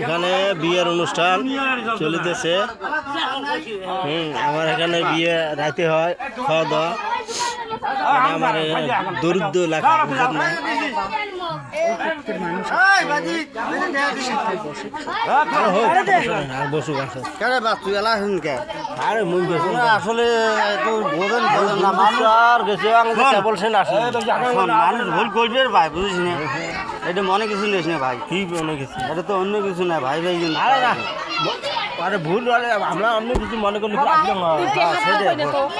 এখানে বিয়ের অনুষ্ঠান চলিতেছে। আমার এখানে বিয়ে রাইতে হয়, খাওয়া দাওয়া। আমার দরিদ্র এলাকা, বুঝলেন না? আসলে মানুষ ভুল করবে ভাই, বুঝিস না? এটা মনে কিছু নিস না ভাই। কি মনে কিছু? এটা তো অন্য কিছু না ভাই ভাই। আরে ভুল, আমরা অন্য কিছু মনে করলে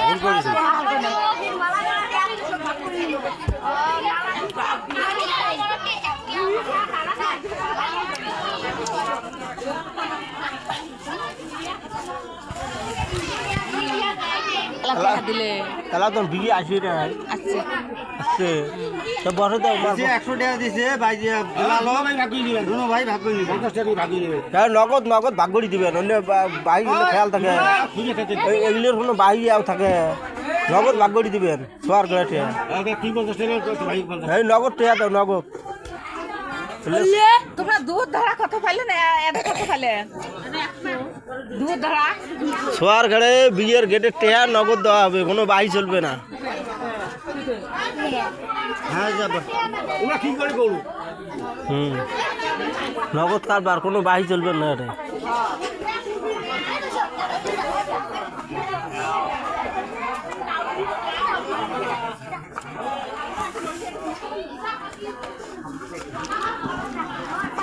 ভুল করেছি। তাহলে তো বিয়ে আসি আসছে তো বড় তো 100 টাকা দিছে ভাই, ভাই ভাগ করে নিবে 50 টাকা ভাগ করে নিবে। নগদ নগদ ভাগ করে দিবেন, অন্য বাইক খেয়াল থাকে, এগুলোর কোনো বাইক থাকে, নগদ ভাগ করে দিবেন। সোয়ার গেলে এই নগদ টেয়া তো নগদ। তোমরা দুধ ধরা কত পাইলে না, কত পাইলে দুধ ধরা? সোয়ার ঘরে বিয়ের গেটে টেয়া নগদ দেওয়া হবে, কোনো বাই চলবে না। হ্যাঁ যাবো, ওরা কি করে করবো? নগদ কারবার, কোনো বাই চলবে না। এটা